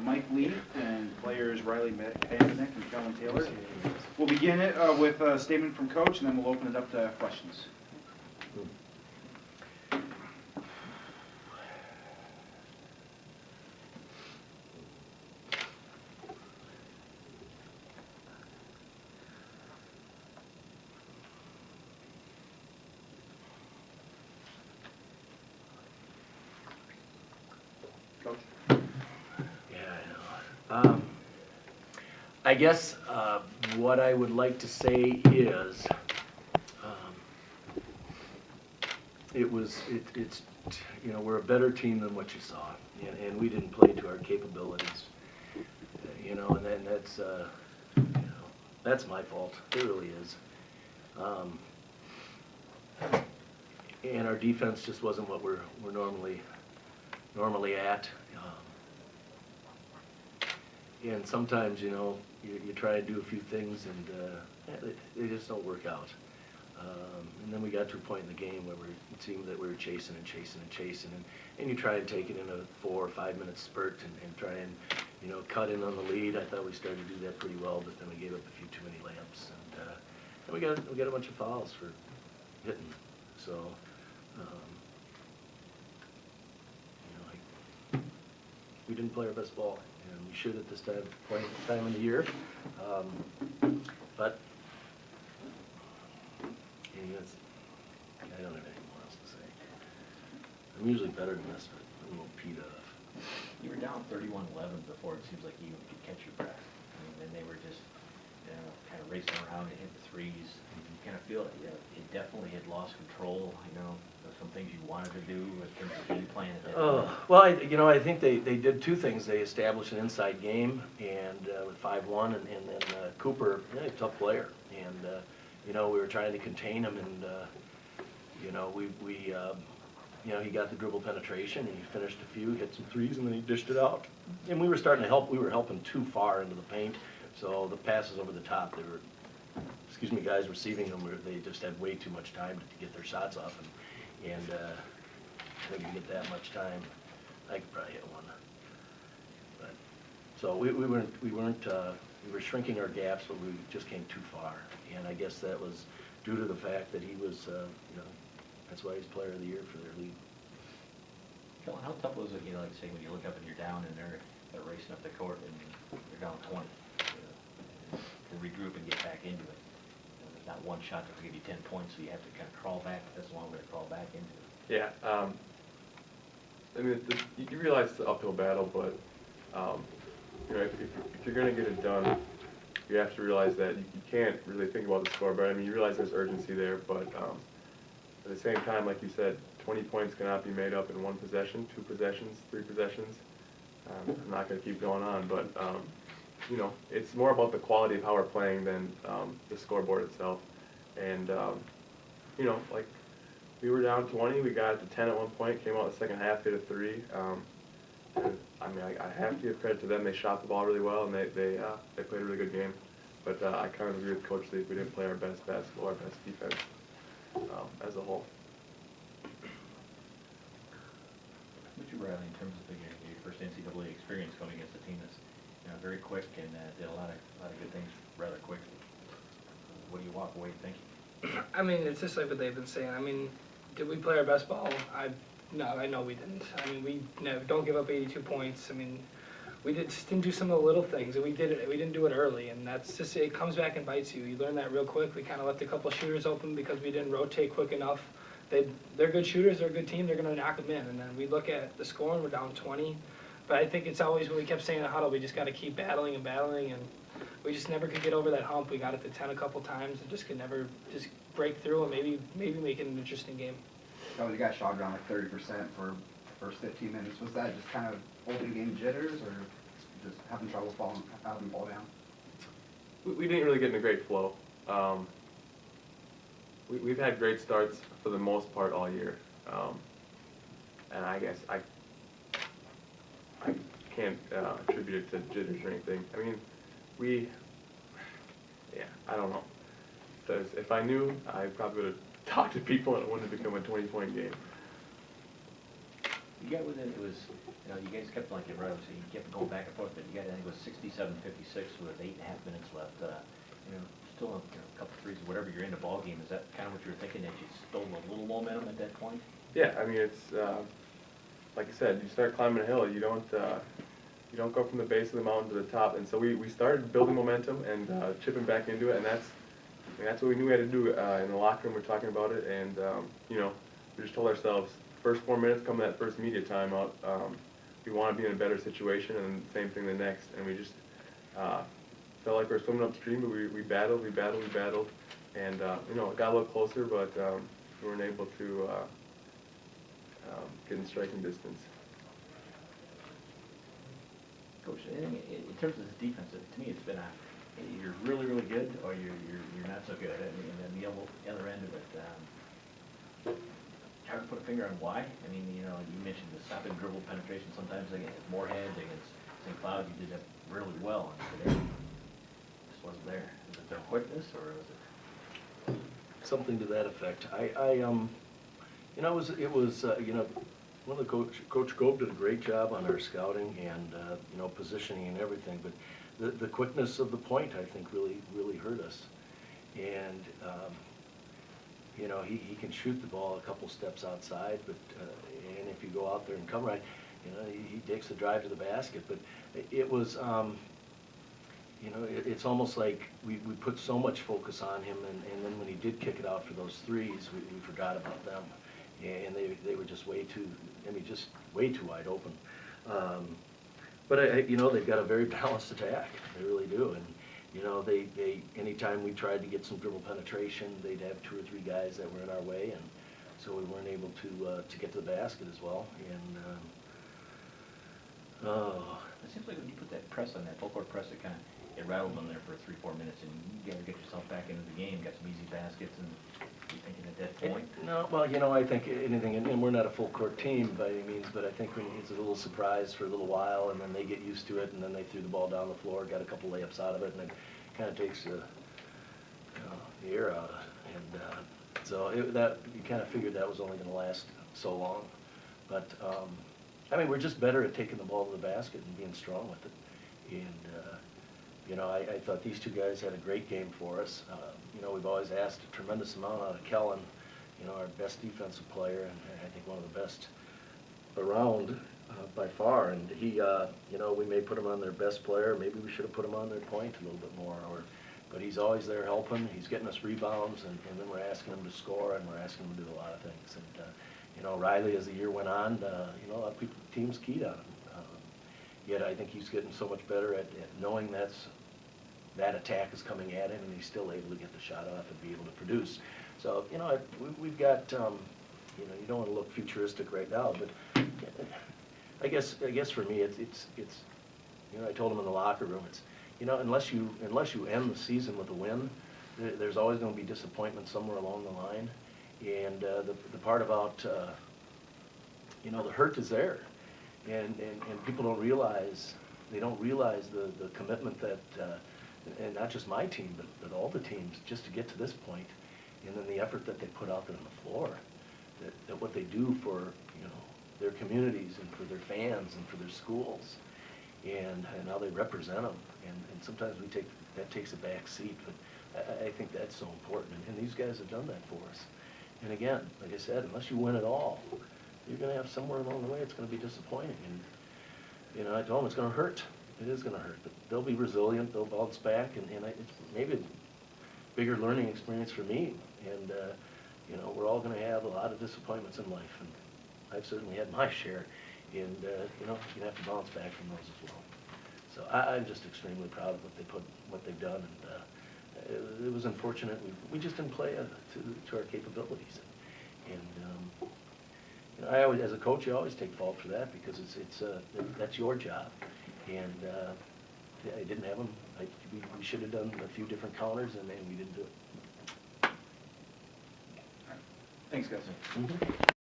Mike Lee and players Riley Bambenek and Kellen Taylor. We'll begin it with a statement from Coach, and then we'll open it up to questions. Coach. I guess what I would like to say is it's we're a better team than what you saw, and we didn't play to our capabilities, and then that's my fault. It really is. And our defense just wasn't what we're normally at. And sometimes, you try to do a few things and they just don't work out. And then we got to a point in the game where it seemed that we were chasing, and you try to take it in a 4 or 5 minute spurt and try and, cut in on the lead. I thought we started to do that pretty well, but then we gave up a few too many layups, and we got a bunch of fouls for hitting. So, we didn't play our best ball, and we should at this time in the year. But I don't have anything more else to say. I'm usually better than this, but I'm a little peed off. You were down 31-11 before it seems like you could catch your breath. I mean, then they were just kind of racing around and hit the threes. You kind of feel it definitely had lost control. Some things you wanted to do in terms of game plan. Well, I think they did two things. They established an inside game and with 5-1, and then Cooper, a tough player, and we were trying to contain him, and he got the dribble penetration, and he finished a few, hit some threes, and then he dished it out. And we were starting to help. We were helping too far into the paint, so the passes over the top, guys receiving them, they just had way too much time to get their shots off, and if I could get that much time, I could probably hit one. But so we were shrinking our gaps, but we just came too far, and I guess that was due to the fact that he was, that's why he's Player of the Year for their league. Kellen, how tough was it, like say when you look up and you're down and they're racing up the court and you're down 20, to regroup and get back into it? There's not one shot that will give you 10 points, so you have to kind of crawl back. That's a long way to crawl back into it. Yeah, I mean, you realize it's an uphill battle, but if you're going to get it done, you have to realize that you can't really think about the score. But I mean, you realize there's urgency there, but at the same time, like you said, 20 points cannot be made up in one possession, 2 possessions, 3 possessions. I'm not going to keep going on, but it's more about the quality of how we're playing than the scoreboard itself. And like we were down 20, we got to 10 at one point, came out the second half, hit a 3. I mean, I have to give credit to them. They shot the ball really well, and they played a really good game. But I kind of agree with Coach Lee. We didn't play our best basketball, our best defense as a whole. What you, Riley, in terms of your first NCAA experience going against a team that's very quick and did a lot of good things rather quickly? What do you walk away thinking? I mean, it's just like what they've been saying. I mean, did we play our best ball? No, I know we didn't. I mean, we don't give up 82 points. I mean, we just didn't do some of the little things, and we didn't do it early, and that's just, it comes back and bites you. You learn that real quick. We kind of left a couple shooters open because we didn't rotate quick enough. They're good shooters. They're a good team. They're going to knock them in, and then we look at the score and we're down 20. But I think it's always when we kept saying in the huddle, we just got to keep battling and battling, and we just never could get over that hump. We got it to 10 a couple times and just could never just break through and maybe make it an interesting game. You guys shot around like 30% for the first 15 minutes. Was that just kind of open game jitters, or just having trouble having the ball down? We didn't really get in a great flow. We've had great starts for the most part all year, and I guess I can't attribute it to jitters or anything. I mean, I don't know. Because if I knew, I probably would have talked to people and it wouldn't have become a 20-point game. You got with it, it was, you know, you guys kept like, right, so you kept going back and forth, but you got, I think it was 67-56 with 8.5 minutes left. You know, still, you know, a couple threes, whatever you're in the ball game. Is that kind of what you were thinking, that you stole a little momentum at that point? Yeah, I mean, it's, like I said, you start climbing a hill, you don't go from the base of the mountain to the top, and so we started building momentum and chipping back into it, and that's what we knew we had to do in the locker room. We're talking about it, and you know, we just told ourselves, first 4 minutes come that first media timeout, we want to be in a better situation, and same thing the next, and we just felt like we were swimming upstream, but we battled, and you know, it got a little closer, but we weren't able to get in striking distance. Coach, in terms of this defense, to me, it's been you're really, really good, or you're not so good. And then the other end of it, hard to put a finger on why. I mean, you know, you mentioned the stop and dribble penetration. Sometimes against Moorhead, against St. Cloud, you did that really well, and today it just wasn't there. Is it their quickness, or was it Something to that effect. You know, it was you know, one of the Coach Gove did a great job on our scouting and you know, positioning and everything, but the quickness of the point, I think, really hurt us. And you know, he can shoot the ball a couple steps outside, but and if you go out there and come right, you know, he takes the drive to the basket. But it was, you know, it's almost like we put so much focus on him, and then when he did kick it out for those threes, we forgot about them, and they were just way too, I mean, just way too wide open. But you know, they've got a very balanced attack. They really do, and you know, they anytime we tried to get some dribble penetration, they'd have 2 or 3 guys that were in our way, and so we weren't able to get to the basket as well. And It seems like when you put that press on that full court press, it kind of rattled them there for 3-4 minutes, and you gotta get yourself back into the game, got some easy baskets, and you're thinking at that point. No, well, you know, I think anything, and we're not a full court team by any means, but I think when it's a little surprise for a little while, and then they get used to it, and then they threw the ball down the floor, got a couple layups out of it, and it kind of takes the air out of it. And so that you kind of figured that was only going to last so long. But I mean, we're just better at taking the ball to the basket and being strong with it. And you know, I thought these 2 guys had a great game for us. You know, we've always asked a tremendous amount out of Kellen, you know, our best defensive player, and I think one of the best around by far. And he, you know, we may put him on their best player. Maybe we should have put him on their point a little bit more. But he's always there helping. He's getting us rebounds, and then we're asking him to score, and we're asking him to do a lot of things. And you know, Riley, as the year went on, you know, a lot of teams keyed on him. Yet I think he's getting so much better at knowing that attack is coming at him, and he's still able to get the shot off and be able to produce. So, you know, we've got, you know, you don't want to look futuristic right now, but I guess for me, it's you know, I told him in the locker room, it's, you know, unless you end the season with a win, there's always going to be disappointment somewhere along the line. And the part about, you know, the hurt is there. And people don't realize, they don't realize the commitment that, and not just my team, but all the teams, just to get to this point, and then the effort that they put out there on the floor, that what they do for, you know, their communities and for their fans and for their schools, and how they represent them. And sometimes that takes a back seat, but I think that's so important, and these guys have done that for us. And again, like I said, unless you win it all, you're going to have somewhere along the way it's going to be disappointing. And, you know, I told them it's going to hurt. It is going to hurt. But they'll be resilient. They'll bounce back. And it's maybe a bigger learning experience for me. And, you know, we're all going to have a lot of disappointments in life. And I've certainly had my share. And, you know, you have to bounce back from those as well. So I'm just extremely proud of what they've done. And it was unfortunate. We just didn't play to our capabilities. And you know, I always, as a coach, you always take fault for that, because that's your job. And I didn't have them. We should have done a few different counters, and we didn't do it. Thanks, guys. Mm-hmm.